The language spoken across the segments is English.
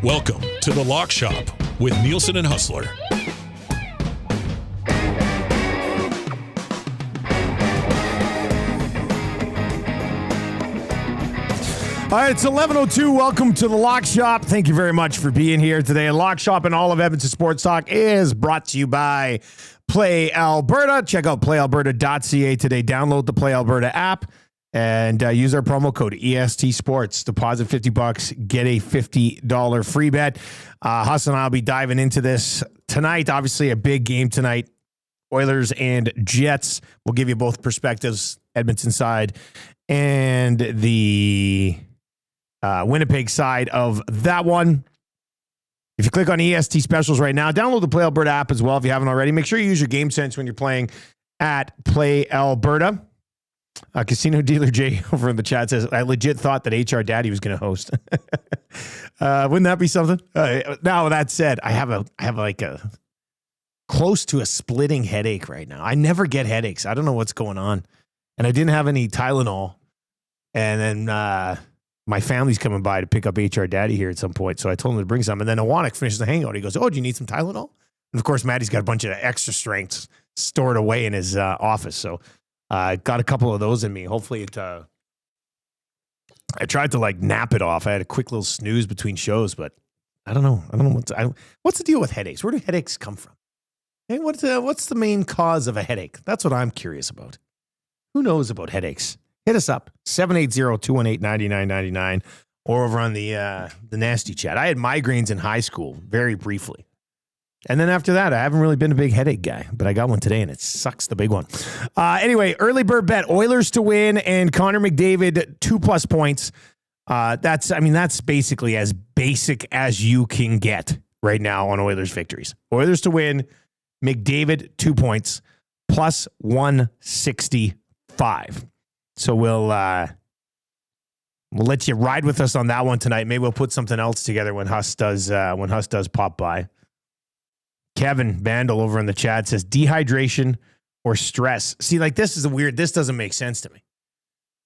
Welcome to The Lock Shop with Nielson and Hustler. All right, it's 11:02. Welcome to The Lock Shop. Thank you very much for being here today. Lock Shop and all of Edmonton Sports Talk is brought to you by Play Alberta. Check out playalberta.ca today. Download the Play Alberta app. And use our promo code EST Sports. Deposit $50, get a $50 free bet. Hustle and I will be diving into this tonight. Obviously, a big game tonight. Oilers and Jets. We'll give you both perspectives, Edmonton side and the Winnipeg side of that one. If you click on EST Specials right now, download the Play Alberta app as well if you haven't already. Make sure you use your game sense when you're playing at Play Alberta. Casino Dealer Jay over in the chat says, I legit thought that HR Daddy was going to host. Wouldn't that be something? Now, that said, I have like a close to a splitting headache right now. I never get headaches. I don't know what's going on. And I didn't have any Tylenol. And then my family's coming by to pick up HR Daddy here at some point. So I told him to bring some. And then Awanik finishes the hangout. He goes, oh, do you need some Tylenol? And of course, Maddie's got a bunch of extra strengths stored away in his office. So got a couple of those in me. Hopefully it, I tried to like nap it off. I had a quick little snooze between shows, but I don't know. What's the deal with headaches? Where do headaches come from? Hey, what's the main cause of a headache? That's what I'm curious about. Who knows about headaches? Hit us up, 780-218-9999, or over on the nasty chat. I had migraines in high school, very briefly. And then after that, I haven't really been a big headache guy, but I got one today, and it sucks, the big one. Anyway, early bird bet, Oilers to win, and Connor McDavid, 2+ points. That's basically as basic as you can get right now on Oilers victories. Oilers to win, McDavid, 2 points, plus 165. So we'll let you ride with us on that one tonight. Maybe we'll put something else together when Huss does pop by. Kevin Vandal over in the chat says dehydration or stress. See, like this doesn't make sense to me.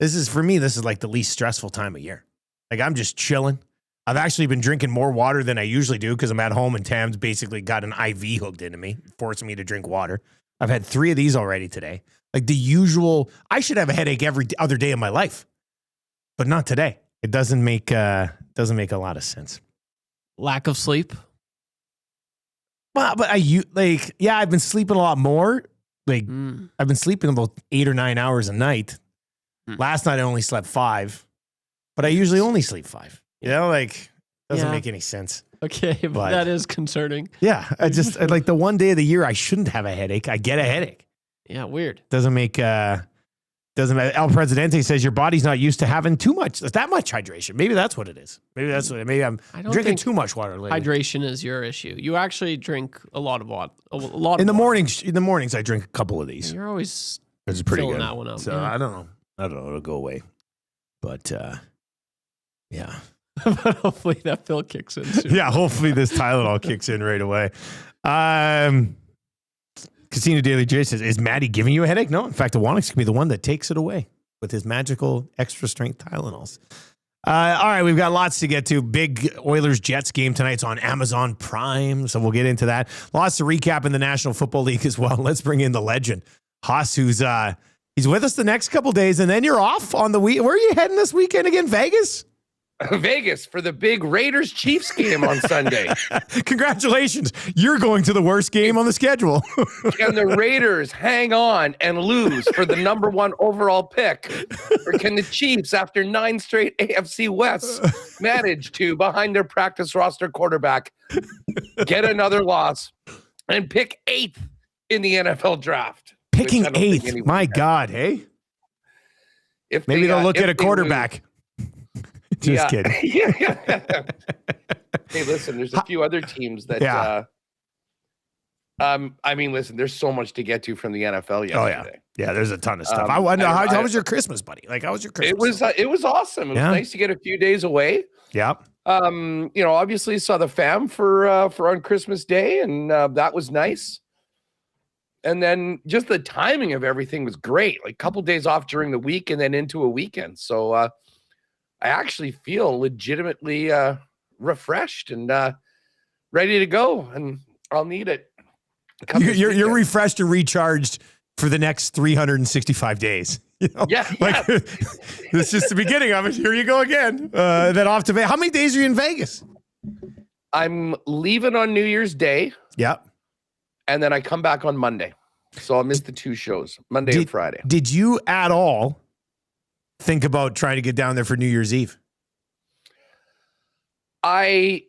This is like the least stressful time of year. Like I'm just chilling. I've actually been drinking more water than I usually do because I'm at home and Tam's basically got an IV hooked into me, forcing me to drink water. I've had 3 of these already today. Like the usual, I should have a headache every other day of my life, but not today. It doesn't make a lot of sense. Lack of sleep. Well, but I've been sleeping a lot more. I've been sleeping about 8 or 9 hours a night. Last night I only slept 5, but I usually only sleep 5. You know, doesn't make any sense. Okay, but that is concerning. Yeah, I like the one day of the year I shouldn't have a headache. I get a headache. Yeah, weird. Doesn't matter. El Presidente says your body's not used to having that much hydration. Maybe that's what it is. Maybe I'm drinking too much water lately. Hydration is your issue. You actually drink a lot of water. In the mornings, I drink a couple of these. You're always it's pretty filling good. That one up. So yeah. I don't know. It'll go away. But yeah. But hopefully that pill kicks in soon. Yeah, hopefully this Tylenol kicks in right away. Casino Daily J says, is Maddie giving you a headache? No, in fact, Awanik's can be the one that takes it away with his magical extra strength Tylenols. All right, we've got lots to get to. Big Oilers-Jets game tonight. It's on Amazon Prime, so we'll get into that. Lots to recap in the National Football League as well. Let's bring in the legend, Haas, who's he's with us the next couple days, and then you're off on the week. Where are you heading this weekend again? Vegas? Vegas for the big Raiders-Chiefs game on Sunday. Congratulations. You're going to the worst game on the schedule. Can the Raiders hang on and lose for the number 1 overall pick? Or can the Chiefs, after 9 straight AFC West, manage to, behind their practice roster quarterback, get another loss and pick 8th in the NFL draft? Picking 8th? My God, hey? If Maybe they'll look at a quarterback. Just kidding. Hey, listen, there's a few other teams that. Yeah. I mean, listen, there's so much to get to from the NFL yesterday. Yeah, there's a ton of stuff. I wonder how was your Christmas, buddy? Like, how was your Christmas? It was awesome. It was nice to get a few days away. Yeah. Obviously saw the fam for on Christmas Day, and that was nice. And then just the timing of everything was great. Like a couple days off during the week and then into a weekend. So I actually feel legitimately refreshed and ready to go, and I'll need it. You're refreshed and recharged for the next 365 days. You know? Yeah. It's just the beginning of it. Here you go again. Then off to Vegas. How many days are you in Vegas? I'm leaving on New Year's Day. Yep. And then I come back on Monday. So I'll miss the 2 shows, Monday and Friday. Did you at all think about trying to get down there for New Year's Eve? I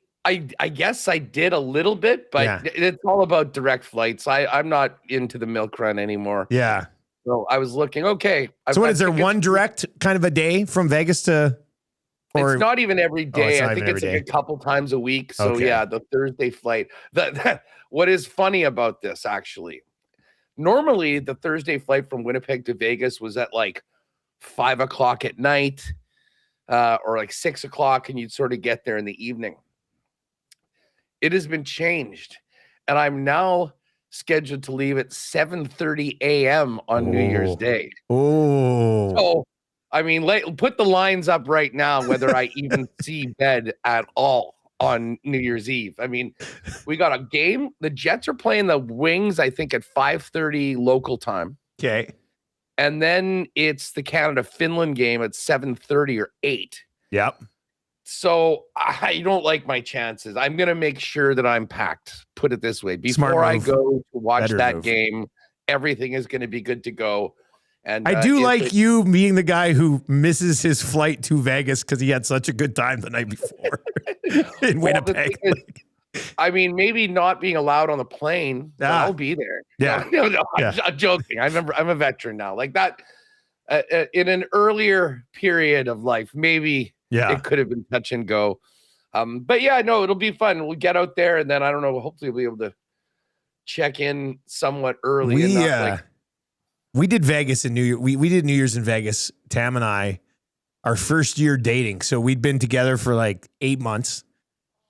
guess I did a little bit, but it's all about direct flights. I'm not into the milk run anymore. Yeah. So I was looking, okay. So what is there, one direct kind of a day from Vegas to? Or it's not even every day. I think it's like a couple times a week. So okay. yeah, the Thursday flight. What is funny about this, actually, normally the Thursday flight from Winnipeg to Vegas was at like 5 o'clock at night or like 6 o'clock, and you'd sort of get there in the evening. It has been changed, and I'm now scheduled to leave at 7:30 a.m. on New Year's Day. Oh. So, I mean, put the lines up right now, whether I even see bed at all on New Year's Eve. I mean, we got a game. The Jets are playing the Wings, I think, at 5:30 local time. Okay. And then it's the Canada-Finland game at 7:30 or 8. Yep. So I don't like my chances. I'm going to make sure that I'm packed, put it this way. Before I go to watch that game, everything is going to be good to go. And I do like you being the guy who misses his flight to Vegas because he had such a good time the night before in Winnipeg. I mean, maybe not being allowed on the plane, but I'll be there. Yeah. No, I'm joking. I remember I'm a veteran now. Like that, in an earlier period of life, maybe it could have been touch and go. But yeah, no, it'll be fun. We'll get out there, and then I don't know. Hopefully, we'll be able to check in somewhat early. We did Vegas in New Year. We did New Year's in Vegas. Tam and I, our first year dating. So we'd been together for like 8 months,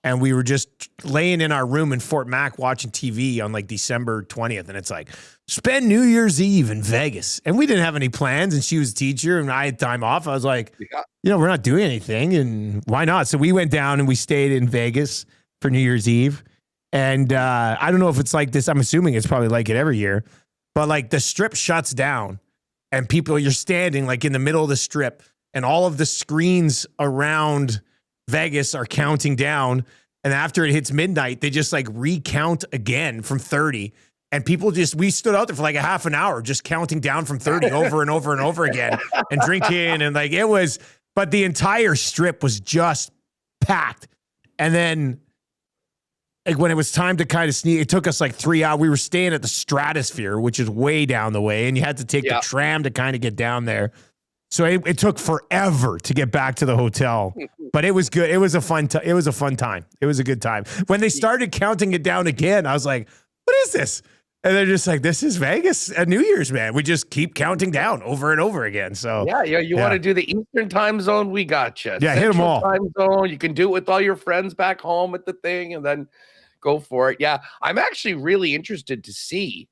and we were just laying in our room in Fort Mac watching TV on like December 20th. And it's like, spend New Year's Eve in Vegas. And we didn't have any plans. And she was a teacher and I had time off. I was like, we're not doing anything. And why not? So we went down and we stayed in Vegas for New Year's Eve. And I don't know if it's like this. I'm assuming it's probably like it every year. But like the strip shuts down and you're standing like in the middle of the strip and all of the screens around Vegas are counting down. And after it hits midnight, they just like recount again from 30. And we stood out there for like a half an hour just counting down from 30 over and over and over again and drinking. And like but the entire strip was just packed. And then like when it was time to kind of sneak, it took us like 3 hours. We were staying at the Stratosphere, which is way down the way, and you had to take the tram to kind of get down there. So it took forever to get back to the hotel, but it was good. It was a fun time. It was a fun time. It was a good time. When they started counting it down again, I was like, "What is this?" And they're just like, "This is Vegas at New Year's, man. We just keep counting down over and over again." So you want to do the Eastern time zone? We got you. Yeah, hit them all. Time zone. You can do it with all your friends back home at the thing, and then go for it. Yeah, I'm actually really interested to see.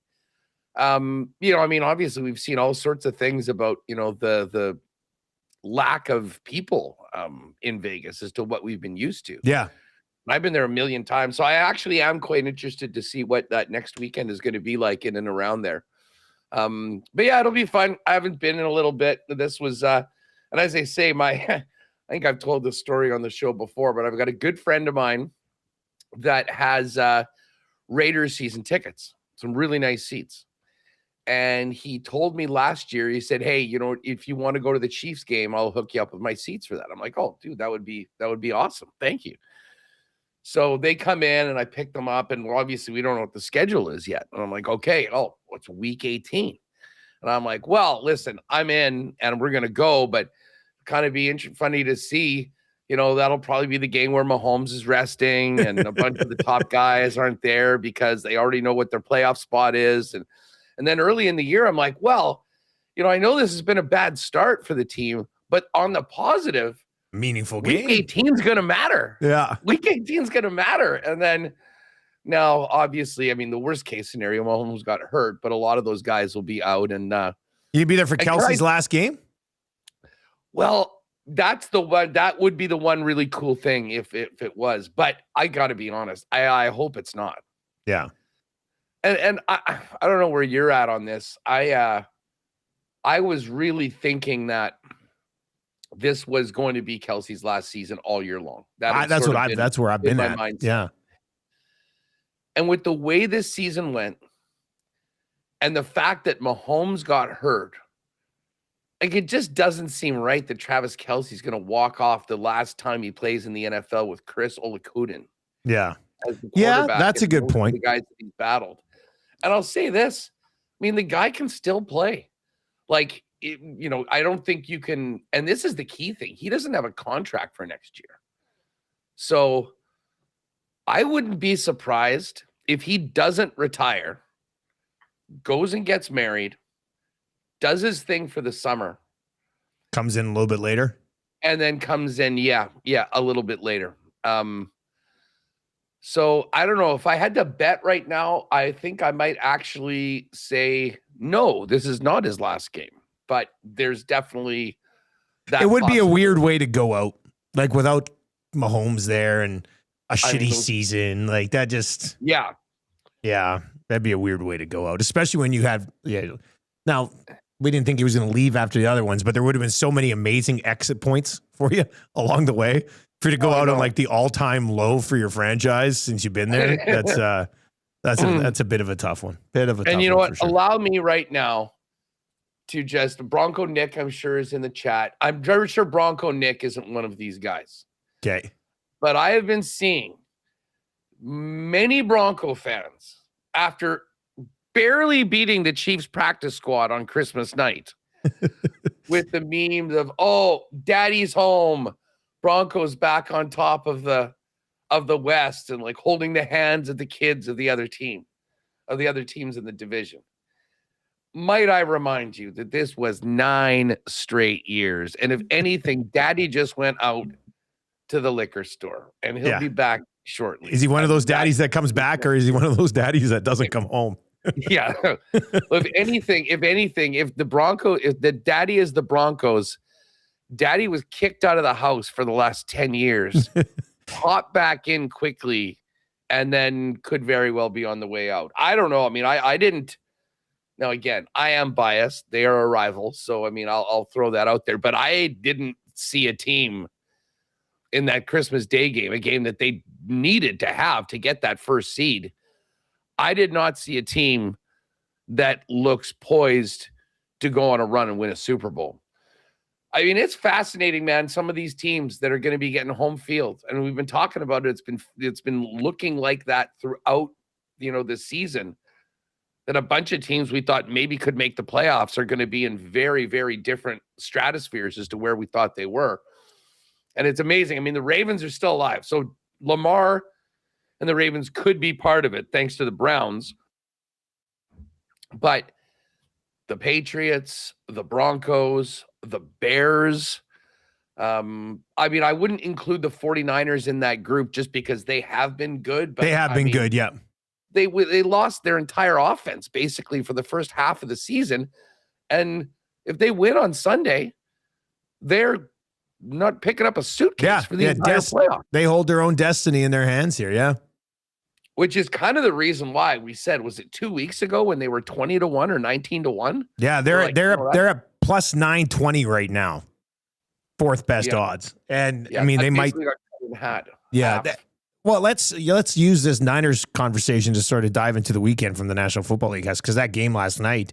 I mean, obviously we've seen all sorts of things about, the lack of people in Vegas as to what we've been used to. Yeah. I've been there a million times. So I actually am quite interested to see what that next weekend is going to be like in and around there. But yeah, it'll be fun. I haven't been in a little bit. This was, and as I say, I think I've told this story on the show before, but I've got a good friend of mine that has Raiders season tickets, some really nice seats. And he told me last year, he said, "Hey, if you want to go to the Chiefs game, I'll hook you up with my seats for that." I'm like, "Oh, dude, that would be awesome. Thank you." So they come in and I pick them up, and obviously we don't know what the schedule is yet. And I'm like, "Okay, it's week 18." And I'm like, "Well, listen, I'm in and we're going to go, but kind of be funny to see that'll probably be the game where Mahomes is resting and a bunch of the top guys aren't there because they already know what their playoff spot is. And then early in the year, I'm like, well, I know this has been a bad start for the team, but on the positive, meaningful Week game. 18's going to matter. Yeah. Week 18's going to matter. And then now, obviously, the worst case scenario, Mahomes got hurt, but a lot of those guys will be out. And you'd be there for Kelsey's last game? Well, that's the one. That would be the one really cool thing if it was. But I got to be honest. I hope it's not. Yeah. And I don't know where you're at on this. I was really thinking that this was going to be Kelsey's last season all year long. That's where I've been at. Mindset. Yeah. And with the way this season went, and the fact that Mahomes got hurt, it just doesn't seem right that Travis Kelce's going to walk off the last time he plays in the NFL with Chris Olakuden. Yeah. Yeah, that's a good point. The guys that he's battled. And I'll say this. The guy can still play. I don't think you can. And this is the key thing. He doesn't have a contract for next year. So I wouldn't be surprised if he doesn't retire, goes and gets married, does his thing for the summer. Comes in a little bit later. And then comes in, a little bit later. So I don't know. If I had to bet right now, I think I might actually say, no, this is not his last game. But there's definitely that. It would be a weird way to go out, without Mahomes there and a shitty season. That just. Yeah. Yeah. That'd be a weird way to go out, especially when you have. Yeah. Now, we didn't think he was going to leave after the other ones, but there would have been so many amazing exit points for you along the way. For you to go out on the all-time low for your franchise since you've been there, that's a bit of a tough one. And you know what? Sure. Allow me right now to just Bronco Nick, I'm sure, is in the chat. I'm very sure Bronco Nick isn't one of these guys. Okay. But I have been seeing many Bronco fans after barely beating the Chiefs practice squad on Christmas night with the memes of, oh, daddy's home. Broncos back on top of the West and holding the hands of the kids of the other teams in the division. Might I remind you that this was 9 straight years. And if anything, daddy just went out to the liquor store and he'll be back shortly. Is he one of those daddies that comes back, or is he one of those daddies that doesn't come home? Yeah. If the daddy is the Broncos, daddy was kicked out of the house for the last 10 years, popped back in quickly, and then could very well be on the way out. I don't know. I didn't. Now, again, I am biased. They are a rival. So, I'll throw that out there. But I didn't see a team in that Christmas Day game, a game that they needed to have to get that first seed. I did not see a team that looks poised to go on a run and win a Super Bowl. It's fascinating, man. Some of these teams that are going to be getting home field, and we've been talking about it. It's been looking like that throughout, this season. That a bunch of teams we thought maybe could make the playoffs are going to be in very, very different stratospheres as to where we thought they were. And it's amazing. The Ravens are still alive, so Lamar and the Ravens could be part of it thanks to the Browns. But the Patriots, the Broncos, the Bears. I wouldn't include the 49ers in that group just because they have been good. But they have been good, yeah. They lost their entire offense basically for the first half of the season. And if they win on Sunday, they're not picking up a suitcase for the entire playoff. They hold their own destiny in their hands here, yeah. Which is kind of the reason why we said, was it 2 weeks ago when they were 20-1 or 19-1? Yeah, they're at plus 920 right now. Fourth best odds. And they might well, let's use this Niners conversation to sort of dive into the weekend from the National Football League, because that game last night,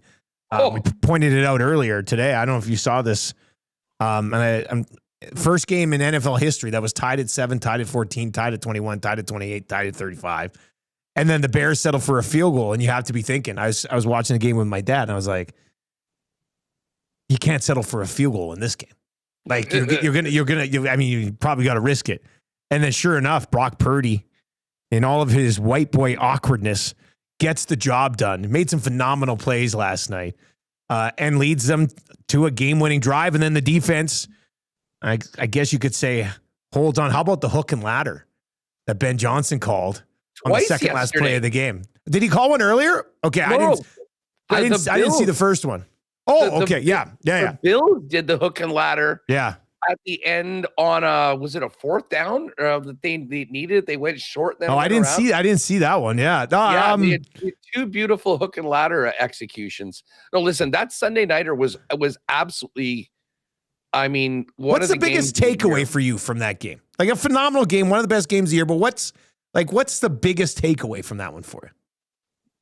we pointed it out earlier today. I don't know if you saw this. I'm first game in NFL history that was tied at 7, tied at 14, tied at 21, tied at 28, tied at 35. And then the Bears settle for a field goal, and you have to be thinking. I was watching the game with my dad, and I was like, you can't settle for a field goal in this game. Like you're gonna. I mean, you probably got to risk it. And then, sure enough, Brock Purdy, in all of his white boy awkwardness, gets the job done. Made some phenomenal plays last night, and leads them to a game-winning drive. And then the defense, I guess you could say, holds on. How about the hook and ladder that Ben Johnson called on the second last play of the game? Did he call one earlier? Okay, No. I didn't see the first one. Oh, okay, yeah. The Bills did the hook and ladder. Yeah. At the end on was it a fourth down that they needed? They went short. Then I didn't see that one. Yeah. They had two beautiful hook and ladder executions. No, listen, that Sunday nighter was absolutely. I mean, what's the biggest takeaway for you from that game? Like a phenomenal game, one of the best games of the year. But what's the biggest takeaway from that one for you?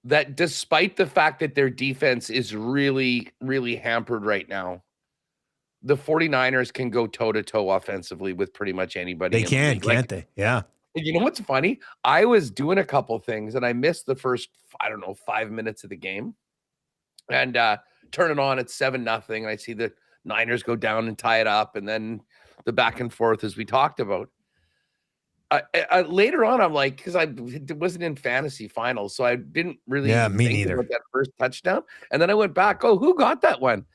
That despite the fact that their defense is really, really hampered right now, the 49ers can go toe-to-toe offensively with pretty much anybody. They can, can't they? Yeah. You know what's funny? I was doing a couple things, and I missed the first, 5 minutes of the game. And turn it on at 7-0, and I see the Niners go down and tie it up, and then the back and forth as we talked about. Later on, I'm like, because I wasn't in fantasy finals, so I didn't really me neither. About that first touchdown. And then I went back, oh, who got that one?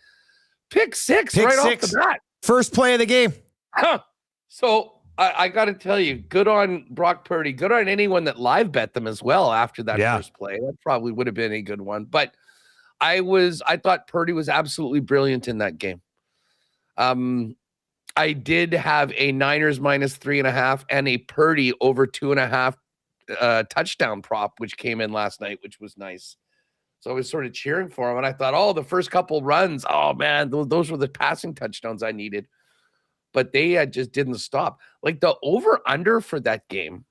Pick six off the bat. First play of the game. Huh. So I got to tell you, good on Brock Purdy. Good on anyone that live bet them as well after that first play. That probably would have been a good one. But I thought Purdy was absolutely brilliant in that game. I did have a Niners -3.5 and a Purdy over 2.5 touchdown prop, which came in last night, which was nice. So I was sort of cheering for him. And I thought, the first couple runs, oh man, those were the passing touchdowns I needed. But they just didn't stop. Like the over-under for that game,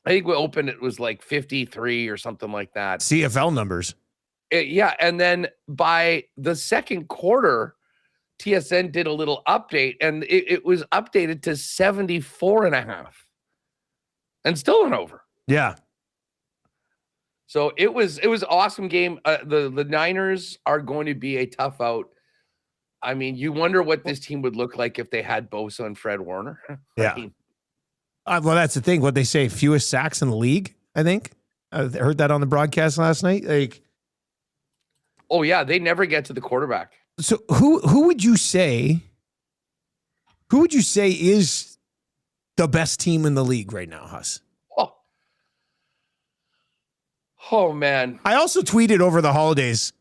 I think we opened, it was like 53 or something like that. CFL numbers. And then by the second quarter, TSN did a little update, and it was updated to 74.5 and still an over. Yeah. So it was awesome game. The Niners are going to be a tough out. I mean, you wonder what this team would look like if they had Bosa and Fred Warner. Yeah. Well, that's the thing. What they say, fewest sacks in the league, I think. I heard that on the broadcast last night. Like, oh yeah, they never get to the quarterback. So who would you say is the best team in the league right now, Huss? Oh man. I also tweeted over the holidays,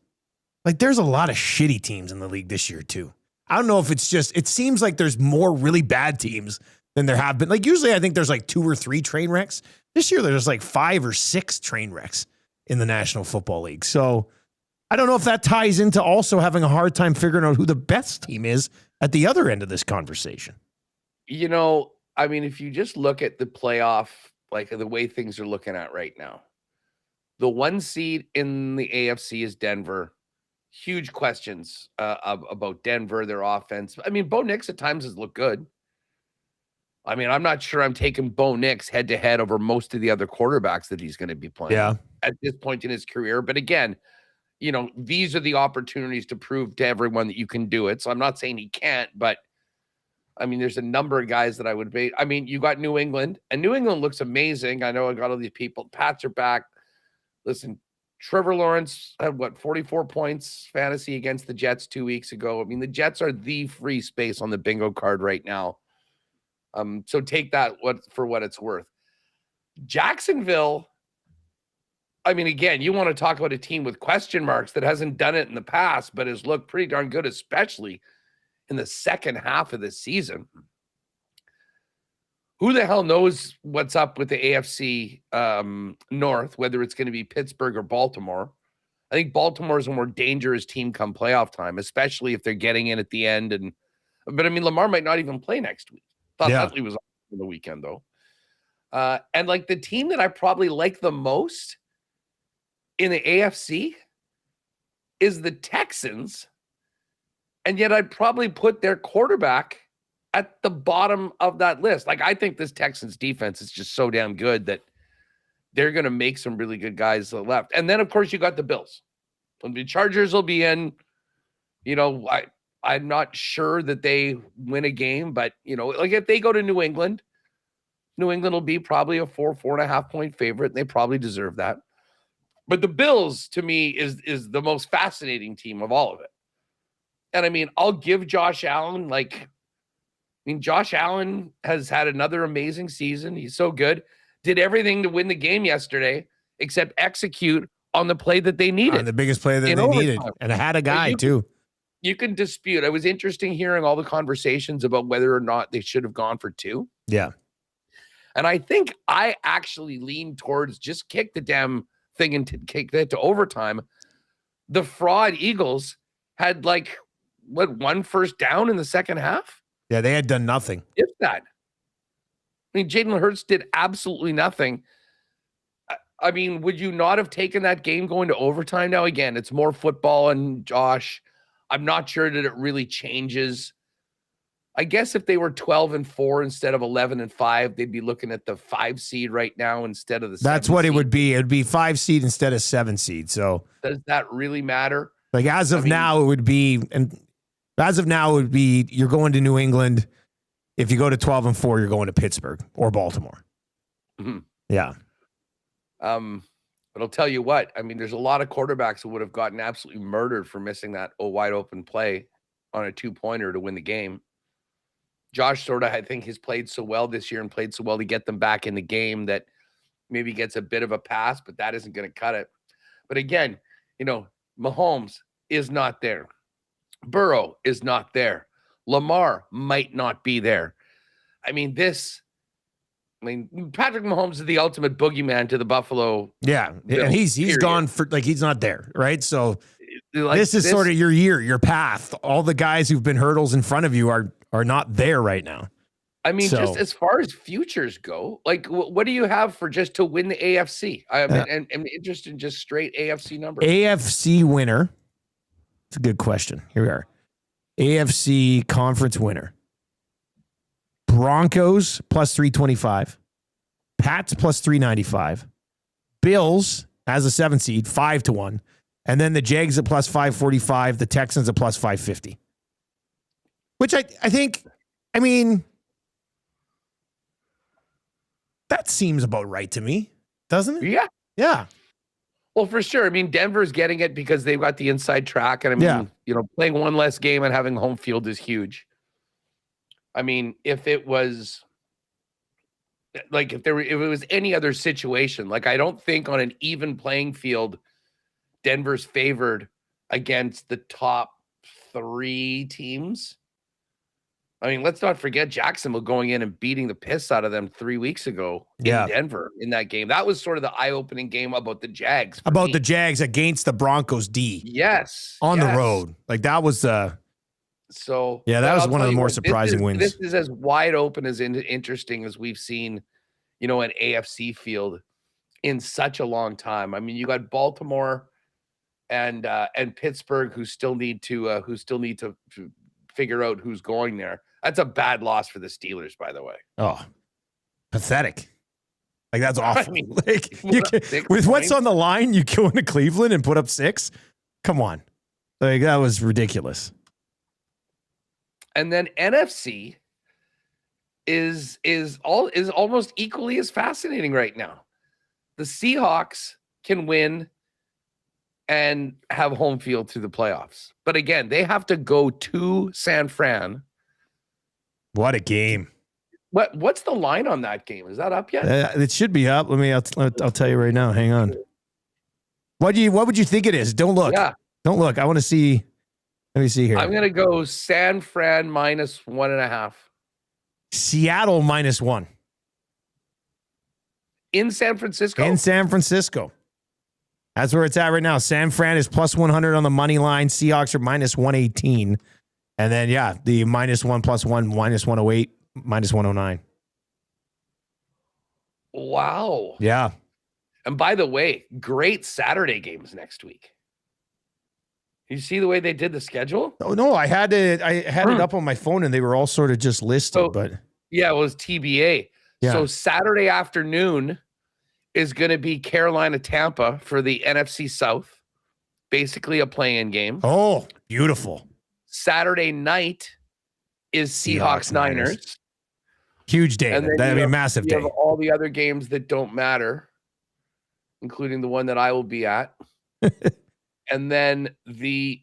like there's a lot of shitty teams in the league this year too. I don't know if it's just, it seems like there's more really bad teams than there have been. Like usually I think there's like 2 or 3 train wrecks. This year there's like 5 or 6 train wrecks in the National Football League. So I don't know if that ties into also having a hard time figuring out who the best team is at the other end of this conversation. You know, I mean, if you just look at the playoff, like the way things are looking at right now, the 1 seed in the AFC is Denver. Huge questions about Denver, their offense. I mean, Bo Nix at times has looked good. I mean, I'm not sure I'm taking Bo Nix head to head over most of the other quarterbacks that he's going to be playing at this point in his career. But again, you know, these are the opportunities to prove to everyone that you can do it. So I'm not saying he can't, but I mean, there's a number of guys that I would be. I mean, you got New England, and New England looks amazing. I know I got all these people. Pats are back. Listen, Trevor Lawrence had 44 points fantasy against the Jets 2 weeks ago. I mean, the Jets are the free space on the bingo card right now. So take that for what it's worth. Jacksonville. I mean, again, you want to talk about a team with question marks that hasn't done it in the past, but has looked pretty darn good, especially in the second half of the season. Who the hell knows what's up with the AFC North, whether it's going to be Pittsburgh or Baltimore. I think Baltimore is a more dangerous team come playoff time, especially if they're getting in at the end. But I mean, Lamar might not even play next week. Thought Huntley was on the weekend, though. And like the team that I probably like the most in the AFC is the Texans. And yet I'd probably put their quarterback at the bottom of that list. Like, I think this Texans defense is just so damn good that they're going to make some really good guys left. And then, of course, you got the Bills. The Chargers will be in. You know, I'm not sure that they win a game, but like if they go to New England will be probably a 4.5 point favorite, and they probably deserve that. But the Bills, to me, is the most fascinating team of all of it. And I mean, I'll give Josh Allen, Josh Allen has had another amazing season. He's so good. Did everything to win the game yesterday, except execute on the play that they needed. On the biggest play that they needed. And it had a guy, too. You can dispute. It was interesting hearing all the conversations about whether or not they should have gone for 2. Yeah. And I think I actually lean towards just kick the damn thing and kick that to overtime. The fraud Eagles had one first down in the second half? Yeah, they had done nothing. If that. I mean, Jalen Hurts did absolutely nothing. I mean, would you not have taken that game going to overtime? Now, again, it's more football, and Josh, I'm not sure that it really changes. I guess if they were 12-4 instead of 11-5, they'd be looking at the 5 seed right now instead of the 7 That's what seed. it would be. It would be 5 seed instead of 7 seed. So does that really matter? As of now, it would be, you're going to New England. If you go to 12-4, you're going to Pittsburgh or Baltimore. Mm-hmm. Yeah. But I'll tell you what, I mean, there's a lot of quarterbacks who would have gotten absolutely murdered for missing that wide open play on a 2-pointer to win the game. Josh I think he's played so well this year and played so well to get them back in the game that maybe gets a bit of a pass, but that isn't going to cut it. But again, Mahomes is not there. Burrow is not there. Lamar might not be there. I mean, Patrick Mahomes is the ultimate boogeyman to the Buffalo. Yeah. Bills, and he's period. gone for he's not there. Right. So this is sort of your year, your path. All the guys who've been hurdles in front of you are not there right now. I mean, just as far as futures go, what do you have for just to win the AFC? I'm interested in just straight AFC numbers. AFC winner. It's a good question. Here we are. AFC conference winner. Broncos plus 325. Pats plus 395. Bills as a 7 seed, 5-1. And then the Jags at plus 545. The Texans at plus 550. Which I think, that seems about right to me, doesn't it? Yeah. Yeah. Well, for sure. I mean, Denver's getting it because they've got the inside track. And playing one less game and having home field is huge. I mean, if it was if it was any other situation, I don't think on an even playing field, Denver's favored against the top 3 teams. I mean, let's not forget Jacksonville going in and beating the piss out of them 3 weeks ago in Denver in that game. That was sort of the eye-opening game about the Jags. The Jags against the Broncos D. Yes. On the road. That was that was one of the more surprising wins. This is as wide open as interesting as we've seen, an AFC field in such a long time. I mean, you got Baltimore and Pittsburgh who still need to figure out who's going there. That's a bad loss for the Steelers, by the way. Oh, pathetic. That's awful. I mean, with what's on the line, you go into Cleveland and put up 6? Come on. That was ridiculous. And then NFC is almost equally as fascinating right now. The Seahawks can win and have home field through the playoffs. But again, they have to go to San Fran. What a game. What's the line on that game? Is that up yet? It should be up. I'll tell you right now. Hang on. What would you think it is? Don't look. Yeah. Don't look. I want to see. Let me see here. I'm going to go San Fran minus 1.5. Seattle minus 1. In San Francisco? In San Francisco. That's where it's at right now. San Fran is plus 100 on the money line. Seahawks are minus 118. And then, the minus 1 plus 1, minus 108, minus 109. Wow. Yeah. And by the way, great Saturday games next week. You see the way they did the schedule? Oh, no, I had it up on my phone and they were all sort of just listed. But yeah, it was TBA. Yeah. So Saturday afternoon is going to be Carolina Tampa for the NFC South. Basically a play-in game. Oh, beautiful. Saturday night is Seahawks Niners. Huge day. And then massive you day. have all the other games that don't matter, including the one that I will be at. And then the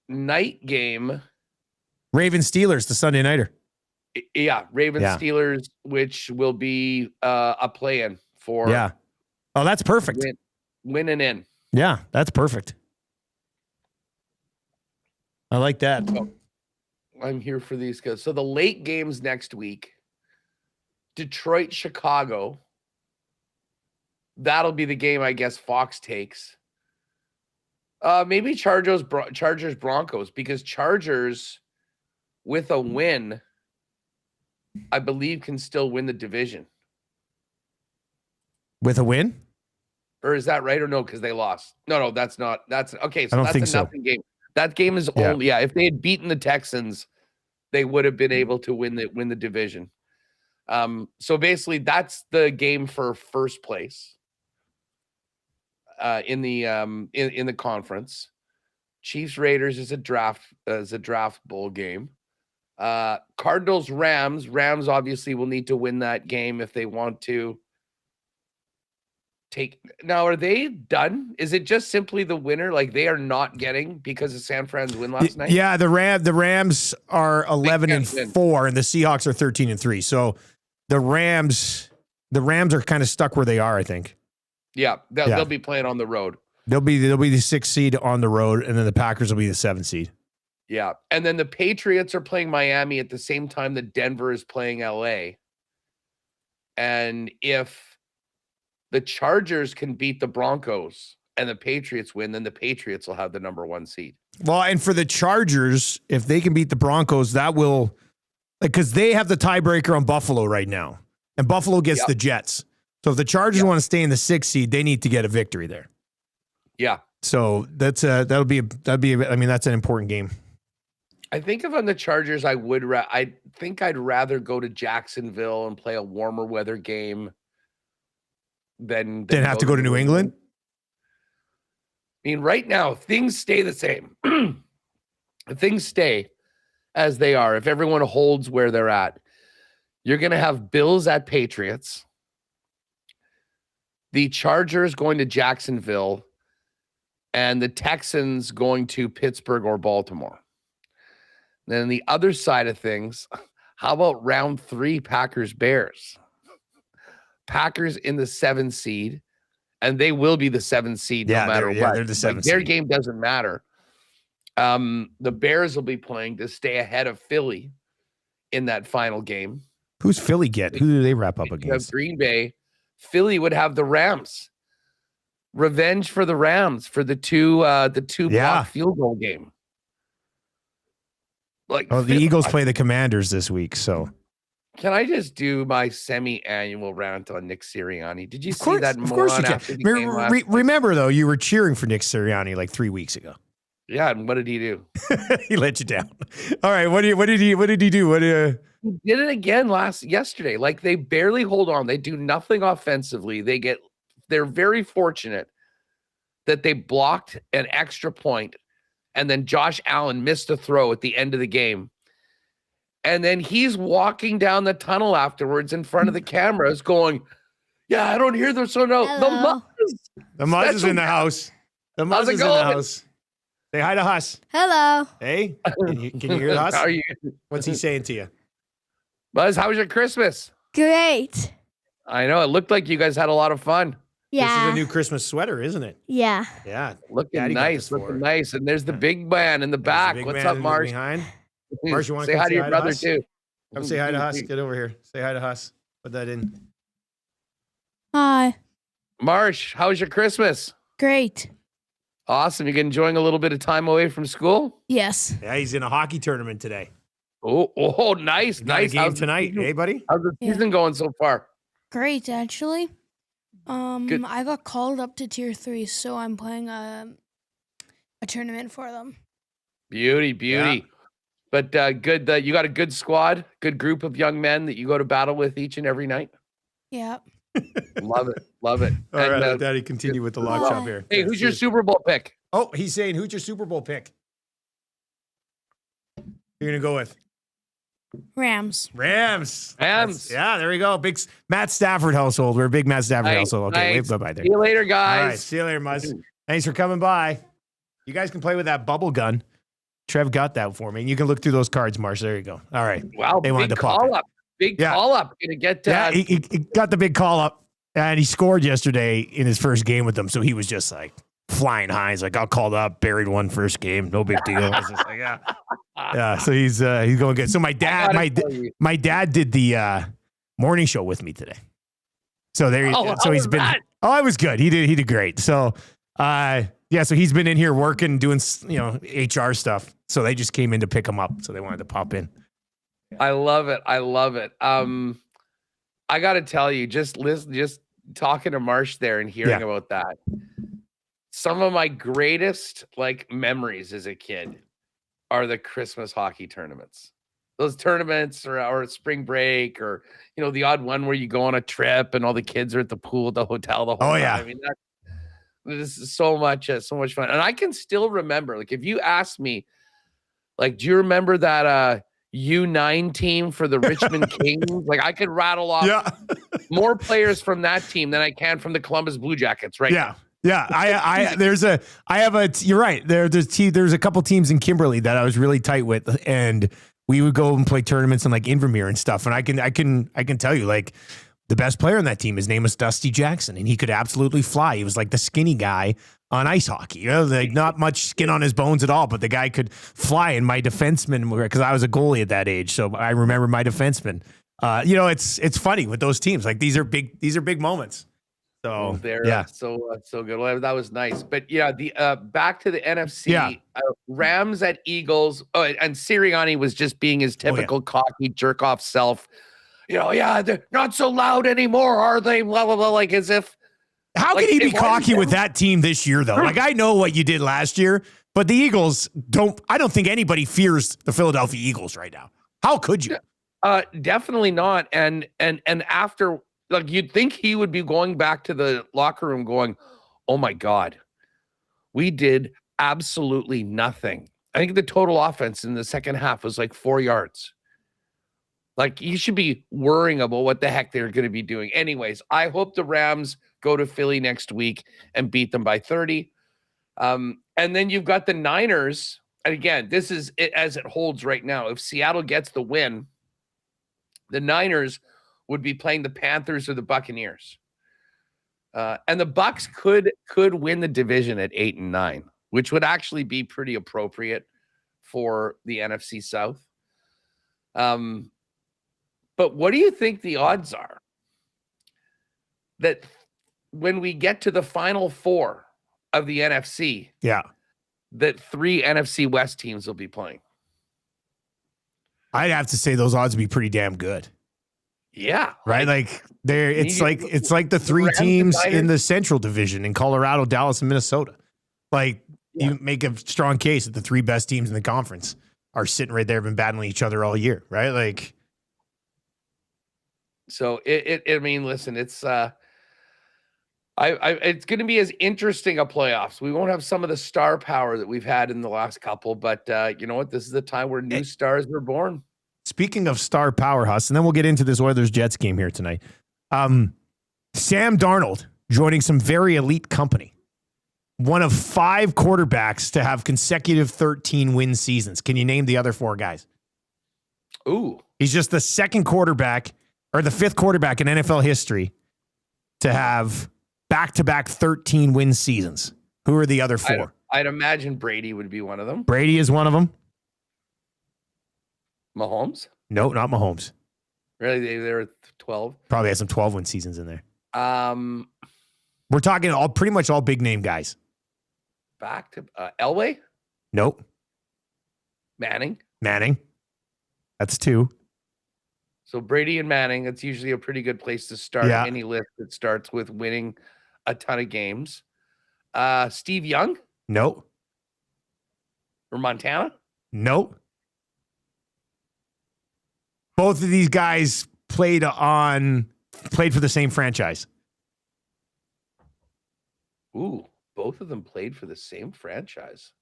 night game. Ravens Steelers, the Sunday nighter. Yeah, Ravens Steelers, which will be a play-in for. Yeah. Oh, that's perfect. Win and in. Yeah, that's perfect. I like that. So, I'm here for these guys. So the late games next week, Detroit, Chicago. That'll be the game, I guess, Fox takes. Maybe Chargers, Broncos, because Chargers, with a win, I believe can still win the division. With a win? Or is that right or no? Because they lost. No, that's not. That's okay. So I don't that's think a so. nothing game. That game is only if they had beaten the Texans, they would have been able to win the division. So basically, that's the game for first place in the conference. Chiefs Raiders is a draft bowl game. Cardinals Rams obviously will need to win that game if they want to take. Now, are they done? Is it just simply the winner? Like they are not getting because of San Fran's win last night? Yeah, the Rams are 11-4 and the Seahawks are 13-3. So the Rams are kind of stuck where they are, I think. Yeah, they'll be playing on the road. They'll be the 6th seed on the road, and then the Packers will be the 7th seed. Yeah, and then the Patriots are playing Miami at the same time that Denver is playing LA. And if the Chargers can beat the Broncos and the Patriots win, then the Patriots will have the number 1 seed. Well, and for the Chargers, if they can beat the Broncos, that will, because they have the tiebreaker on Buffalo right now, and Buffalo gets the Jets. So if the Chargers want to stay in the 6th seed, they need to get a victory there. Yeah. So that's that's an important game. I think if I'm the Chargers, I think I'd rather go to Jacksonville and play a warmer weather game than have to go to New England. I mean, right now things stay the same. Things stay as they are. If everyone holds where they're at, you're going to have Bills at Patriots, the Chargers going to Jacksonville, and the Texans going to Pittsburgh or Baltimore. Then the other side of things, how about round 3 Packers-Bears? Packers in the 7th seed, and they will be the 7th seed no matter what. They're the 7th Their seed. game doesn't matter. The Bears will be playing to stay ahead of Philly in that final game. Who's Philly get? Who do they wrap up You have against? Green Bay. Philly would have the Rams. Revenge for the Rams for the two block field goal game. Like, the Eagles play the Commanders this week, so. Can I just do my semi-annual rant on Nick Sirianni? Did you Of course, see that? Of course you after can. the game last night? Remember, though, you were cheering for Nick Sirianni like 3 weeks ago. Yeah, and what did he do? He let you down. All right, what did he do? He did it again yesterday. Like they barely hold on. They do nothing offensively. They're very fortunate that they blocked an extra point, and then Josh Allen missed a throw at the end of the game. And then he's walking down the tunnel afterwards in front of the cameras going, yeah, I don't hear them. So no, the Muzz is in the house. The Muzz is in the house. Say hi to Huss. Hello. Hey, can you hear Huss? How are you? What's he saying to you? Buzz, how was your Christmas? Great. I know. It looked like you guys had a lot of fun. Yeah. This is a new Christmas sweater, isn't it? Yeah. Yeah. Looking Daddy got nice. this for Looking her. nice. And there's the big man in the back. There's the big What's man up, Marsh? Behind. Marsh, you want to say come hi to your brother, Huss? too. Come say hi to Huss. Get over here. Say hi to Huss. Put that in. Hi. Marsh, how was your Christmas? Great. Awesome. You enjoying a little bit of time away from school? Yes. Yeah, he's in a hockey tournament today. Oh, nice. Got a game tonight. Hey, buddy. How's the season going so far? Great, actually. Good. I got called up to tier 3, so I'm playing a tournament for them. Beauty. Yeah. But good. You got a good squad, good group of young men that you go to battle with each and every night. Yeah. Love it. All And, right, Daddy, continue with the lock Bye. shop here. hey, who's your Super Bowl pick? Oh, he's saying, who's your Super Bowl pick? You're going to go with? Rams. Rams. Rams. Yeah, there we go. Big Matt Stafford household. We're a big Matt Stafford household. Okay, Nice. bye-bye there. See you later, All guys. right, see you later, Muzz. Thanks for coming by. You guys can play with that bubble gun. Trev got that for me. And you can look through those cards, Marsh. There you go. All right. Wow, They wanted big to pop call it. up. Big Yeah. call up. Gonna get Yeah, he got the big call up, and he scored yesterday in his first game with them. So he was just like flying high. He's like, got called up, buried one first game, no big deal. I was just like, yeah, yeah. So he's going good. So my dad did the morning show with me today. So there, Oh, so how he's was been. that? Oh, I was good. He did great. So, yeah. So he's been in here working, doing HR stuff. So they just came in to pick him up. So they wanted to pop in. I love it. I love it. I got to tell you, just talking to Marsh there and hearing about that. Some of my greatest memories as a kid are the Christmas hockey tournaments. Those tournaments or spring break or, the odd one where you go on a trip and all the kids are at the pool at the hotel the whole time. Yeah. I mean, this is so much fun. And I can still remember, if you ask me, do you remember that U9 team for the Richmond Kings? I could rattle off more players from that team than I can from the Columbus Blue Jackets right now. Yeah. You're right. There's a couple teams in Kimberley that I was really tight with, and we would go and play tournaments in Invermere and stuff. And I can tell you, the best player on that team, his name was Dusty Jackson, and he could absolutely fly. He was the skinny guy on ice hockey, not much skin on his bones at all, but the guy could fly. And my defenseman, because I was a goalie at that age, so I remember my defenseman. It's funny with those teams. These are big moments. So they're so good. Well, that was nice. But the back to the NFC, Rams at Eagles. Oh, and Sirianni was just being his typical cocky jerk off self. They're not so loud anymore, are they? Blah blah blah. As if. How can he be cocky with that team this year, though? I know what you did last year, but the Eagles I don't think anybody fears the Philadelphia Eagles right now. How could you? Definitely not. And after, you'd think he would be going back to the locker room going, oh my God, we did absolutely nothing. I think the total offense in the second half was 4 yards. You should be worrying about what the heck they're going to be doing. Anyways, I hope the Rams go to Philly next week and beat them by 30. And then you've got the Niners. And again, this is it as it holds right now. If Seattle gets the win, the Niners would be playing the Panthers or the Buccaneers. And the Bucs could win the division at 8-9, which would actually be pretty appropriate for the NFC South. But what do you think the odds are that when we get to the final four of the NFC, that 3 NFC West teams will be playing? I'd have to say those odds would be pretty damn good. Yeah. Right? It's like the 3 teams in the Central Division in Colorado, Dallas, and Minnesota. You make a strong case that the 3 best teams in the conference are sitting right there, been battling each other all year, right? So listen, it's it's going to be as interesting a playoffs. We won't have some of the star power that we've had in the last couple, but you know what? This is the time where new stars were born. Speaking of star power, Huss, and then we'll get into this Oilers-Jets game here tonight. Sam Darnold joining some very elite company. One of 5 quarterbacks to have consecutive 13-win seasons. Can you name the other 4 guys? Ooh. He's just the 2nd quarterback or the 5th quarterback in NFL history to have back-to-back 13-win seasons. Who are the other 4? I'd imagine Brady would be one of them. Brady is one of them. Mahomes? No, not Mahomes. Really? They're 12? Probably has some 12-win seasons in there. We're talking pretty much all big-name guys. Back to Elway? Nope. Manning? That's 2. So Brady and Manning, that's usually a pretty good place to start any list that starts with winning a ton of games. Steve Young? Nope. Or Montana? Nope. Both of these guys played for the same franchise. Ooh, both of them played for the same franchise.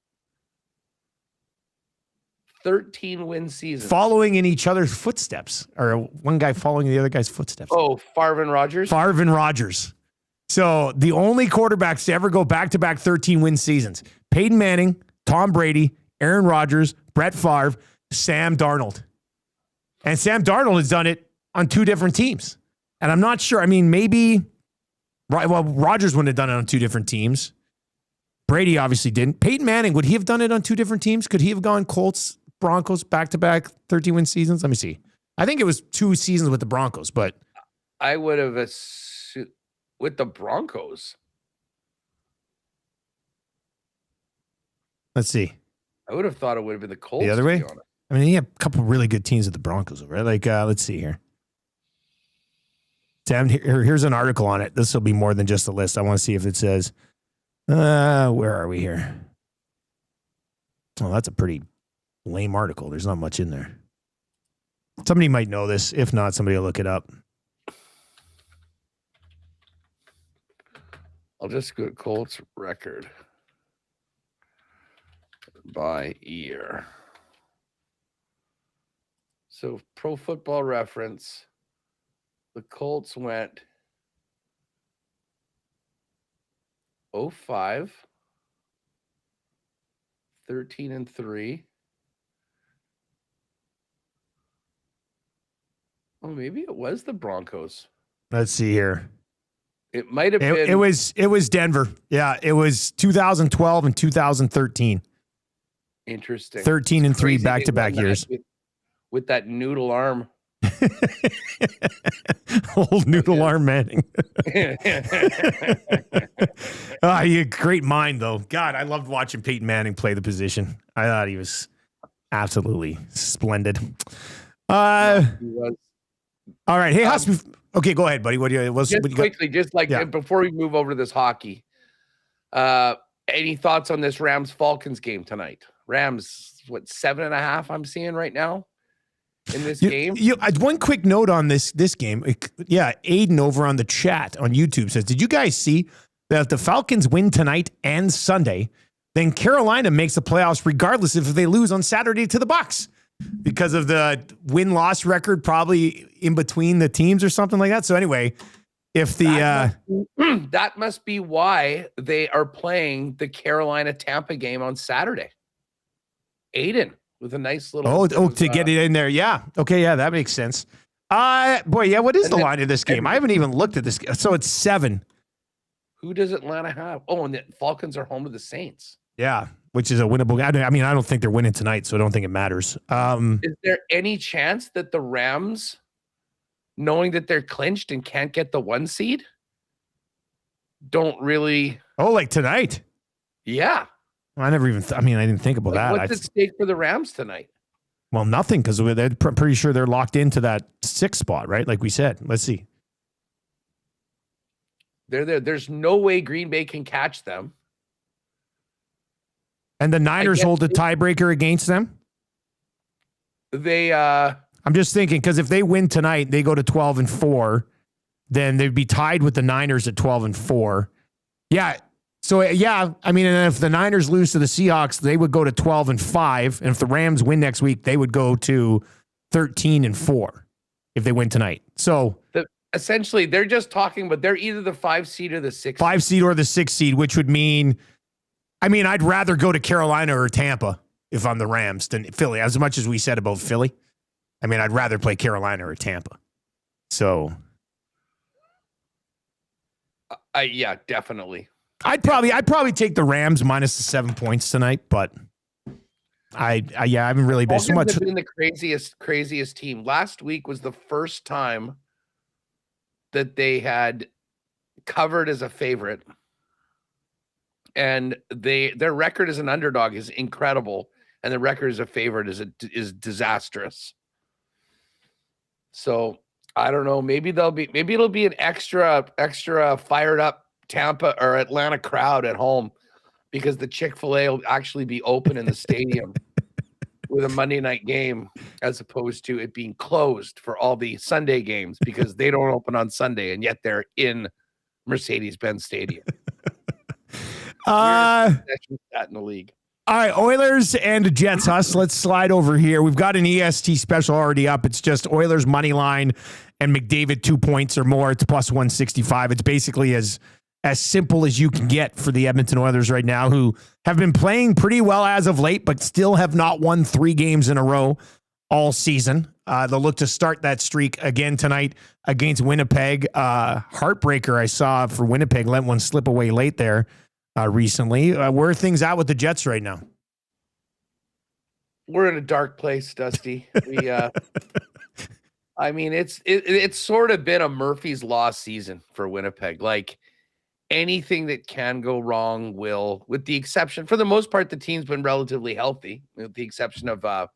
13-win seasons. Following in each other's footsteps, or one guy following the other guy's footsteps. Oh, Favre and Rodgers? Favre and Rodgers. So the only quarterbacks to ever go back-to-back 13-win seasons, Peyton Manning, Tom Brady, Aaron Rodgers, Brett Favre, Sam Darnold. And Sam Darnold has done it on two different teams. And I'm not sure. I mean, maybe, well, Rodgers wouldn't have done it on two different teams. Brady obviously didn't. Peyton Manning, would he have done it on two different teams? Could he have gone Colts, Broncos, back-to-back 13-win seasons? Let me see. I think it was 2 seasons with the Broncos, but I would have with the Broncos. let's see. I would have thought it would have been the Colts. The other to way? be honest. I mean, he had a couple really good teams at the Broncos, right? Like, let's see here. Sam, here's an article on it. This will be more than just a list. I want to see if it says, where are we here? Oh, that's a pretty lame article. There's not much in there. Somebody might know this. If not, somebody will look it up. I'll just go Colts record by year. So Pro Football Reference, the Colts went 05, 13-3. Oh, maybe it was the Broncos. Let's see here. It might have been. It was Denver. Yeah, it was 2012 and 2013. Interesting. 13 and 3 Crazy they back-to-back won that years. With that noodle arm. Old noodle arm Manning. You great mind though. God, I loved watching Peyton Manning play the position. I thought he was absolutely splendid. He was. All right. Hey, Huss, okay, go ahead, buddy. What do you Quickly, just like before we move over to this hockey, any thoughts on this Rams-Falcons game tonight? Rams, 7.5 I'm seeing right now in this game? One quick note on this game. Aiden over on the chat on YouTube says, did you guys see that if the Falcons win tonight and Sunday, then Carolina makes the playoffs regardless if they lose on Saturday to the Bucs? Because of the win-loss record probably in between the teams or something like that. So anyway, if the that must be why they are playing the Carolina-Tampa game on Saturday. Aiden with a nice little to get it in there. Yeah. Okay, yeah, that makes sense. What is the line of this game? I haven't even looked at this. So it's 7. Who does Atlanta have? Oh, and the Falcons are home to the Saints. Yeah, which is a winnable. I mean, I don't think they're winning tonight, so I don't think it matters. Is there any chance that the Rams, knowing that they're clinched and can't get the 1 seed, don't really? Oh, like tonight? Yeah. I never even. I didn't think about that. What's at stake for the Rams tonight? Well, nothing, because they're pretty sure they're locked into that 6th spot, right? Like we said. Let's see. They're there. There's no way Green Bay can catch them. And the Niners hold a tiebreaker against them? I'm just thinking, because if they win tonight, they go to 12-4, then they'd be tied with the Niners at 12-4. Yeah. So, yeah, and if the Niners lose to the Seahawks, they would go to 12-5. And if the Rams win next week, they would go to 13-4 if they win tonight. So essentially, they're just talking, but they're either the 5 seed or the 6 5 seed or the 6 seed, which would mean, I'd rather go to Carolina or Tampa if I'm the Rams than Philly. As much as we said about Philly, I'd rather play Carolina or Tampa. So, yeah, definitely. I'd probably take the Rams minus the 7 points tonight, but I haven't really been so much. Have been the craziest team. Last week was the first time that they had covered as a favorite. And their record as an underdog is incredible, and the record as a favorite is disastrous. So I don't know. Maybe it'll be an extra fired up Tampa or Atlanta crowd at home, because the Chick-fil-A will actually be open in the stadium with a Monday night game, as opposed to it being closed for all the Sunday games because they don't open on Sunday, and yet they're in Mercedes-Benz Stadium. That in the league. All right, Oilers and Jets. Let's slide over here. We've got an EST special already up. It's just Oilers money line and McDavid 2 points or more. It's plus 165. It's basically as simple as you can get for the Edmonton Oilers right now, who have been playing pretty well as of late, but still have not won 3 games in a row all season. They'll look to start that streak again tonight against Winnipeg. Heartbreaker I saw for Winnipeg. Let one slip away late there recently. Where are things at with the Jets right now? We're in a dark place, Dusty. We, I mean, it's sort of been a Murphy's Law season for Winnipeg. Like anything that can go wrong will, with the exception, for the most part, the team's been relatively healthy, with the exception of the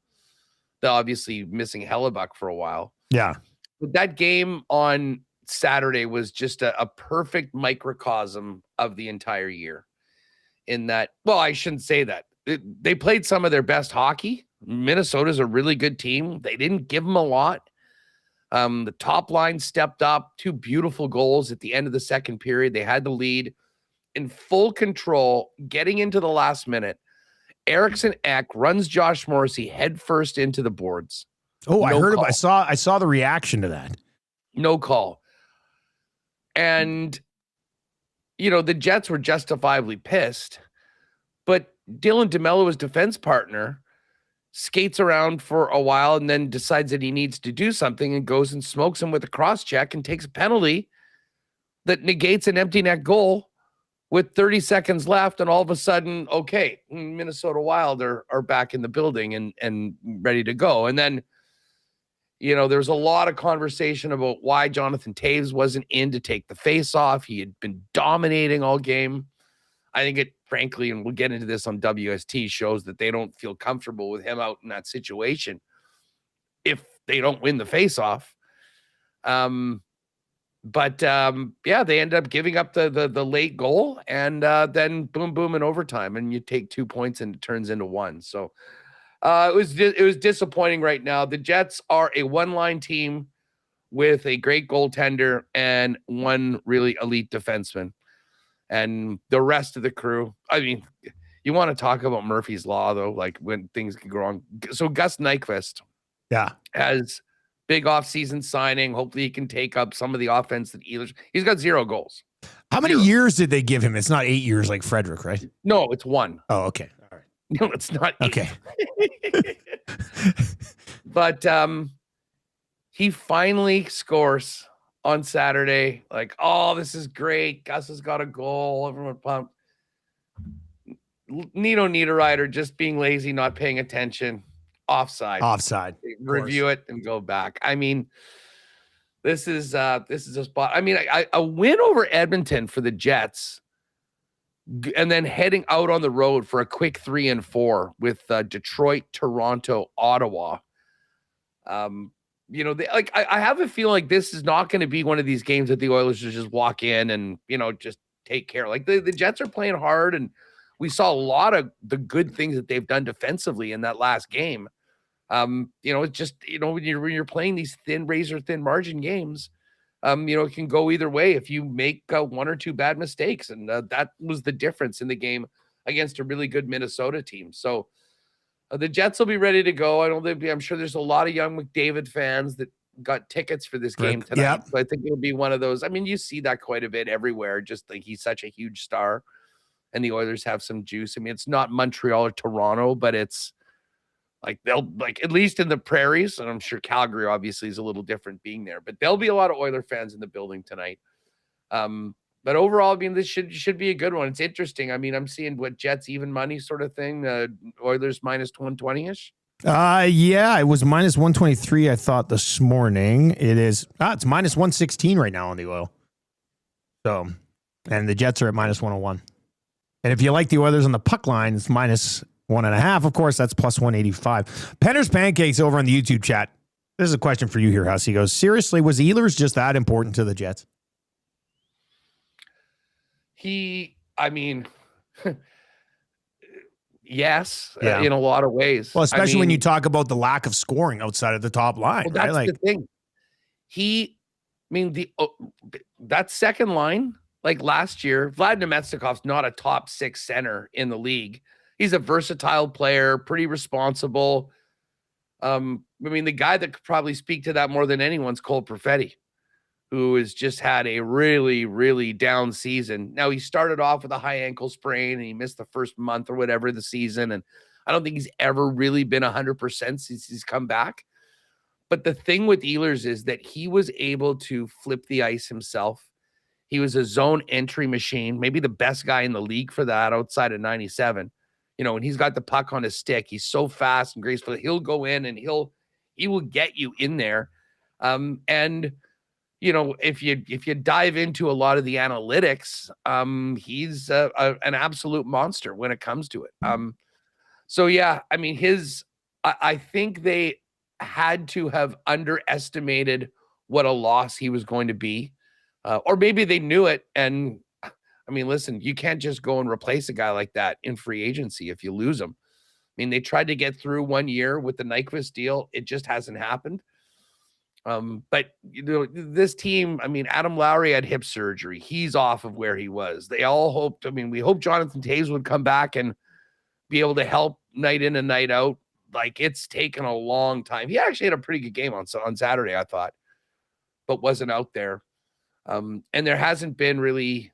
obviously missing Hellebuck for a while. Yeah. But that game on Saturday was just a perfect microcosm of the entire year. In that, well, I shouldn't say that. They played some of their best hockey. Minnesota's a really good team. They didn't give them a lot. The top line stepped up. 2 beautiful goals at the end of the second period. They had the lead in full control, getting into the last minute. Eriksson Ek runs Josh Morrissey headfirst into the boards. Oh, I heard call. I saw the reaction to that. No call. And the Jets were justifiably pissed, but Dylan DeMello, his defense partner, skates around for a while and then decides that he needs to do something and goes and smokes him with a cross check and takes a penalty that negates an empty net goal with 30 seconds left. And all of a sudden, okay, Minnesota Wild are back in the building and ready to go. And then, there's a lot of conversation about why Jonathan Toews wasn't in to take the face off. He had been dominating all game. I think it, frankly, and we'll get into this on WST, shows that they don't feel comfortable with him out in that situation if they don't win the face-off. Yeah, they end up giving up the late goal, and then boom in overtime, and you take 2 points and it turns into 1. So it was disappointing right now. The Jets are a one-line team with a great goaltender and one really elite defenseman. And the rest of the crew, I mean, you want to talk about Murphy's Law, though, like when things can go wrong. So Gus Nyquist has big offseason signing. Hopefully he can take up some of the offense that he's got 0 goals. How many years did they give him? It's not 8 years like Frederick, right? No, it's 1. Oh, okay. All right. No, it's not 8. Okay. But he finally scores on Saturday. Like, oh, this is great. Gus has got a goal. Everyone pumped. Nino Niederreiter just being lazy, not paying attention. Offside. Review it and go back. I mean, this is a spot. I mean, a win over Edmonton for the Jets, and then heading out on the road for a quick 3-4 with Detroit, Toronto, Ottawa. I have a feeling like this is not going to be one of these games that the Oilers just walk in and, just take care. Like the Jets are playing hard, and we saw a lot of the good things that they've done defensively in that last game. It's just, when you're playing these razor thin margin games, it can go either way if you make 1 or 2 bad mistakes. And that was the difference in the game against a really good Minnesota team. So the Jets will be ready to go. I'm sure there's a lot of young McDavid fans that got tickets for this game tonight. Yep. So I think it'll be one of those. I mean, you see that quite a bit everywhere. Just like he's such a huge star, and the Oilers have some juice. I mean, it's not Montreal or Toronto, but it's like they'll at least in the prairies, and I'm sure Calgary obviously is a little different being there, but there'll be a lot of Oiler fans in the building tonight. But overall, I mean, this should be a good one. It's interesting. I mean, I'm seeing what Jets even money sort of thing. Oilers minus 120-ish. Yeah, it was minus 123. I thought this morning. It's minus 116 right now on the oil. So, and the Jets are at minus 101. And if you like the Oilers on the puck line, it's minus 1.5. Of course, that's plus 185. Penner's Pancakes over on the YouTube chat. This is a question for you here, Huss. He goes, seriously, was Ehlers just that important to the Jets? Yes, in a lot of ways. Well, especially when you talk about the lack of scoring outside of the top line. Well, that's right? the thing. That second line, like last year, Vlad Nemesnikov's not a top 6 center in the league. he's a versatile player, pretty responsible. The guy that could probably speak to that more than anyone's Cole Perfetti, who has just had a really, really down season. Now, he started off with a high ankle sprain and he missed the first month or whatever of the season. And I don't think he's ever really been 100% since he's come back. But the thing with Oilers is that he was able to flip the ice himself. He was a zone entry machine, maybe the best guy in the league for that outside of 97. When he's got the puck on his stick, he's so fast and graceful. He'll go in and he will get you in there. If you dive into a lot of the analytics, he's an absolute monster when it comes to it. I think they had to have underestimated what a loss he was going to be, or maybe they knew it. And listen, you can't just go and replace a guy like that in free agency if you lose him. They tried to get through 1 year with the Nyquist deal. It just hasn't happened. But this team, Adam Lowry had hip surgery. He's off of where he was. They all hoped, we hope Jonathan Toews would come back and be able to help night in and night out. Like, it's taken a long time. He actually had a pretty good game on Saturday, I thought, but wasn't out there. And there hasn't been really,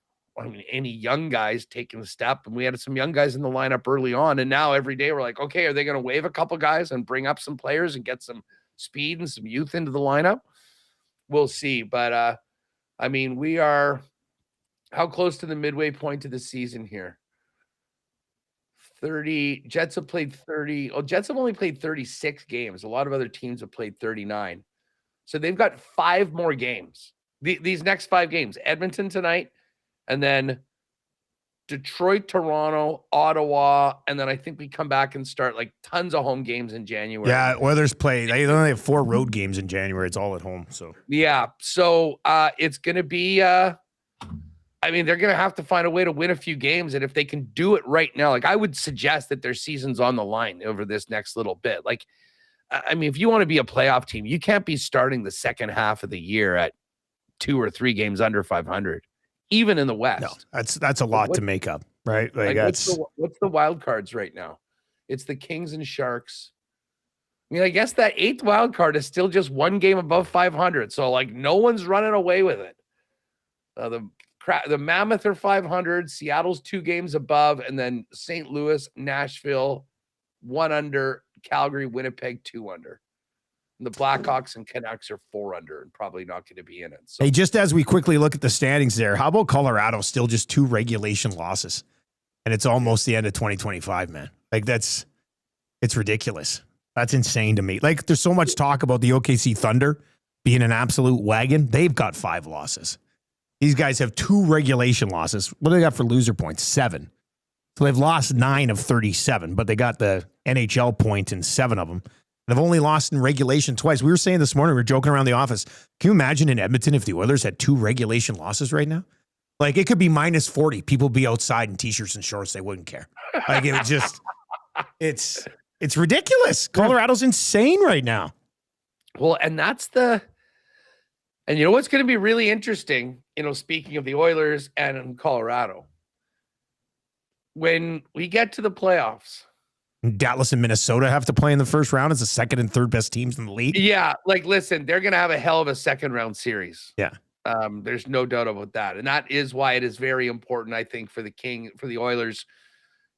any young guys taking the step. And we had some young guys in the lineup early on. And now every day we're like, okay, are they going to waive a couple guys and bring up some players and get some speed and some youth into the lineup? We'll see. But, we are how close to the midway point of the season here? 30. Jets have played 30. Oh, Jets have only played 36 games. A lot of other teams have played 39. So they've got 5 more games. These next 5 games, Edmonton tonight, and then Detroit, Toronto, Ottawa, and then I think we come back and start like tons of home games in January. Yeah, Oilers play. They only have 4 road games in January. It's all at home. So yeah, so it's going to be. They're going to have to find a way to win a few games, and if they can do it right now, like I would suggest that their season's on the line over this next little bit. Like, if you want to be a playoff team, you can't be starting the second half of the year at 2 or 3 games under 500. Even in the West. No, that's a lot to make up, right? Like what's the wild cards right now? It's the Kings and Sharks. I guess that 8th wild card is still just 1 game above 500. So like no one's running away with it. The Mammoth are 500, Seattle's 2 games above, and then St. Louis, Nashville, 1 under, Calgary, Winnipeg, 2 under. And the Blackhawks and Canucks are 4 under and probably not going to be in it. So. Hey, just as we quickly look at the standings there, how about Colorado? Still just 2 regulation losses, and it's almost the end of 2025, man. Like it's ridiculous. That's insane to me. Like there's so much talk about the OKC Thunder being an absolute wagon. They've got 5 losses. These guys have 2 regulation losses. What do they got for loser points? 7. So they've lost 9 of 37, but they got the NHL points in 7 of them. They've only lost in regulation twice. We were saying this morning, we were joking around the office. Can you imagine in Edmonton if the Oilers had 2 regulation losses right now? Like it could be minus 40. People be outside in t-shirts and shorts. They wouldn't care. Like it would just, it's ridiculous. Colorado's insane right now. Well, and you know what's going to be really interesting, speaking of the Oilers and Colorado, when we get to the playoffs, Dallas and Minnesota have to play in the first round as the 2nd and 3rd best teams in the league. Yeah, listen, they're going to have a hell of a 2nd round series. Yeah. There's no doubt about that. And that is why it is very important, I think, for the Oilers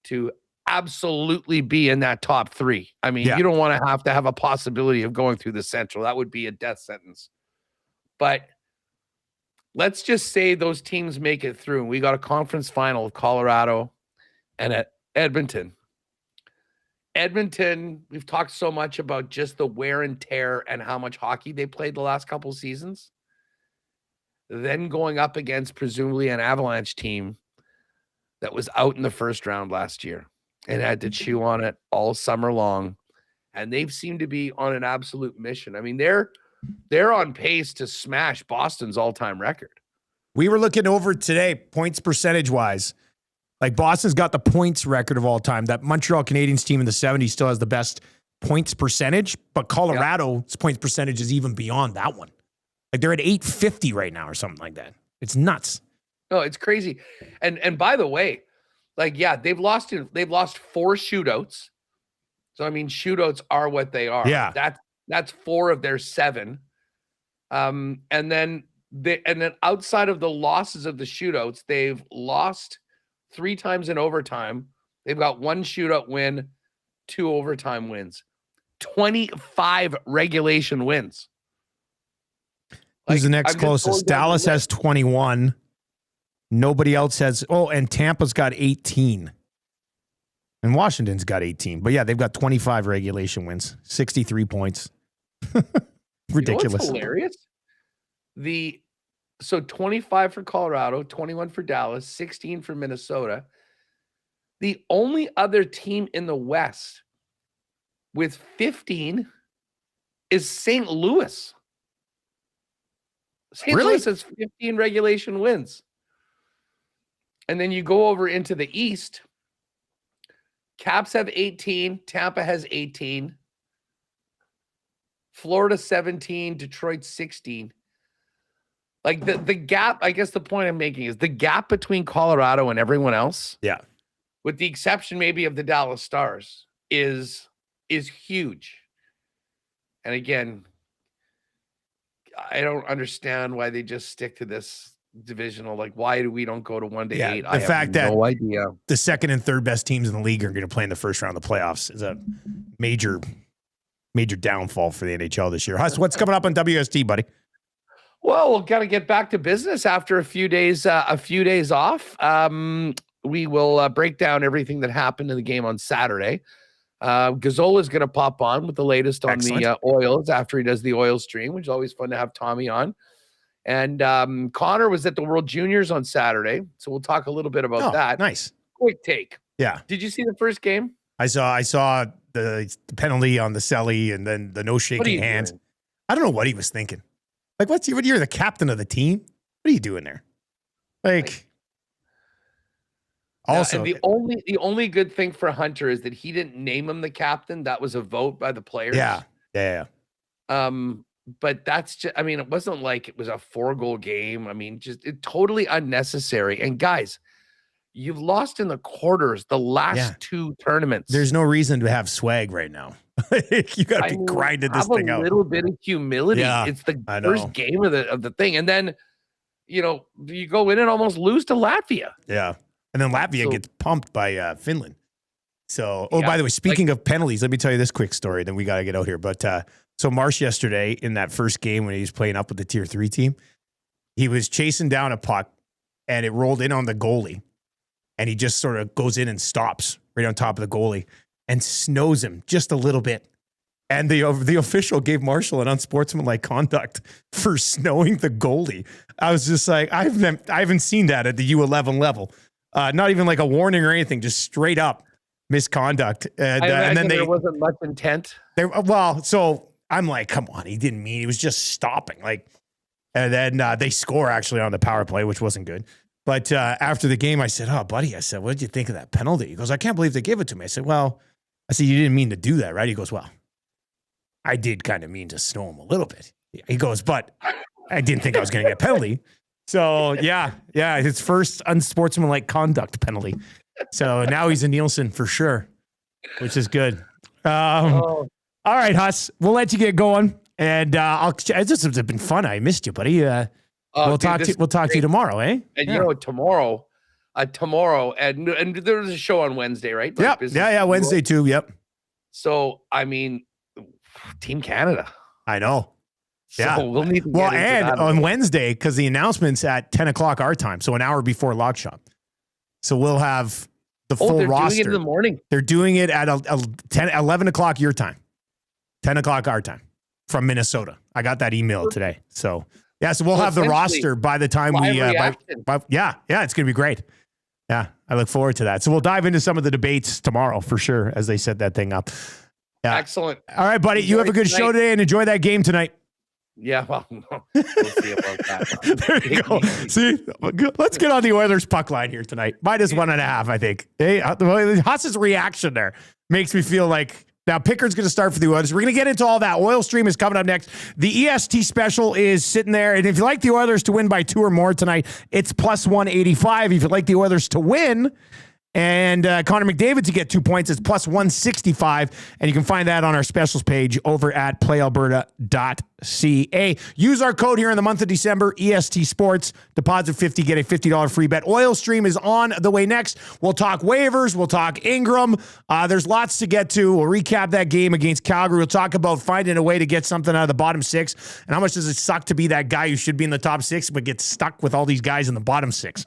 to absolutely be in that top 3. You don't want to have a possibility of going through the Central. That would be a death sentence. But let's just say those teams make it through. We got a conference final of Colorado and at Edmonton. Edmonton, we've talked so much about just the wear and tear and how much hockey they played the last couple of seasons. Then going up against presumably an Avalanche team that was out in the first round last year and had to chew on it all summer long. And they've seemed to be on an absolute mission. They're on pace to smash Boston's all-time record. We were looking over today, points percentage-wise. Like Boston's got the points record of all time. That Montreal Canadiens team in the 70s still has the best points percentage, but Colorado's points percentage is even beyond that one. Like they're at 850 right now or something like that. It's nuts. No, it's crazy. And by the way, Like, yeah, they've lost 4 shootouts. So I mean, shootouts are what they are. Yeah. That's 4 of their 7. And then outside of the losses of the shootouts, they've lost 3 times in overtime. They've got 1 shootout win, 2 overtime wins, 25 regulation wins. Who's the next closest? Dallas has 21. Nobody else has. Oh, and Tampa's got 18. And Washington's got 18. But yeah, they've got 25 regulation wins, 63 points. Ridiculous. You know what's hilarious? So 25 for Colorado, 21 for Dallas, 16 for Minnesota. The only other team in the West with 15 is St. Louis. St. Louis has 15 regulation wins. And then you go over into the East. Caps have 18. Tampa has 18. Florida 17. Detroit 16. Like the gap, I guess the point I'm making is the gap between Colorado and everyone else. Yeah. With the exception maybe of the Dallas Stars is huge. And again, I don't understand why they just stick to this divisional. Like, why do we don't go to 1 to 8? The fact that no idea. The second and third best teams in the league are going to play in the first round of the playoffs is a major downfall for the NHL this year. Huss, what's coming up on WST, buddy? Well, we'll got to get back to business after a few days off. We will break down everything that happened in the game on Saturday. Gazzola is going to pop on with the latest on the Oils after he does the Oil stream, which is always fun to have Tommy on. And Connor was at the World Juniors on Saturday, so we'll talk a little bit about that. Nice. Quick take. Yeah. Did you see the first game? I saw the penalty on the Selly and then the no shaking hands. Doing? I don't know what he was thinking. Like, you're the captain of the team. What are you doing there? Also, and the only good thing for Hunter is that he didn't name him the captain. That was a vote by the players. Yeah. But that's just, I mean, it wasn't like it was a 4-goal game. I mean, totally unnecessary. And guys, you've lost in the quarters the last 2 tournaments. There's no reason to have swag right now. You got to be grinding this thing out. Have a little bit of humility. Yeah, it's the first game of the thing. And then, you go in and almost lose to Latvia. Yeah. And then Latvia gets pumped by Finland. So, by the way, speaking of penalties, let me tell you this quick story. Then we got to get out here. But so Marsh yesterday in that first game when he was playing up with the Tier 3 team, he was chasing down a puck and it rolled in on the goalie. And he just sort of goes in and stops right on top of the goalie and snows him just a little bit. And the official gave Marshall an unsportsmanlike conduct for snowing the goalie. I was just like, I haven't seen that at the U11 level. Not even like a warning or anything, just straight up misconduct. And then there wasn't much intent. So I'm like, come on, he didn't mean, he was just stopping. And then they score actually on the power play, which wasn't good. But after the game, I said, buddy, what did you think of that penalty? He goes, I can't believe they gave it to me. I said, you didn't mean to do that, right? He goes, well, I did kind of mean to snow him a little bit. He goes, but I didn't think I was going to get a penalty. So, yeah, his first unsportsmanlike conduct penalty. So now he's a Nielsen for sure, which is good. All right, Huss, we'll let you get going. And this has been fun. I missed you, buddy. We'll talk to you tomorrow, eh? And tomorrow, and there's a show on Wednesday, right? Yep. Yeah, Wednesday too. Yep. So, I mean, Team Canada. I know. Yeah. So we'll need to get into and that on Wednesday, because the announcement's at 10 o'clock our time, so an hour before Lock Shop. So we'll have the full roster. Doing it in the morning. They're doing it at 11 o'clock your time, 10 o'clock our time from Minnesota. I got that email today. So, so we'll have the roster by the time we it's going to be great. Yeah, I look forward to that. So we'll dive into some of the debates tomorrow for sure as they set that thing up. Yeah. Excellent. All right, buddy. You have a good show today and enjoy that game tonight. Yeah, well, we'll see about that. There you go. See, let's get on the Oilers puck line here tonight. -1.5, I think. Hey, Huss's reaction there makes me feel like now Pickard's going to start for the Oilers. We're going to get into all that. Oil Stream is coming up next. The EST special is sitting there. And if you like the Oilers to win by 2 or more tonight, it's +185. If you'd like the Oilers to win And Connor McDavid to get 2 points is plus 165. And you can find that on our specials page over at playalberta.ca. Use our code here in the month of December, EST Sports. Deposit 50, get a $50 free bet. Oil Stream is on the way next. We'll talk waivers. We'll talk Ingram. There's lots to get to. We'll recap that game against Calgary. We'll talk about finding a way to get something out of the bottom six. And how much does it suck to be that guy who should be in the top six but gets stuck with all these guys in the bottom six?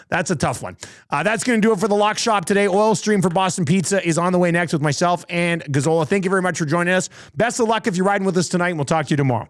That's a tough one. That's going to do it for the Lock Shop today. Oil Stream for Boston Pizza is on the way next with myself and Gazzola. Thank you very much for joining us. Best of luck if you're riding with us tonight, and we'll talk to you tomorrow.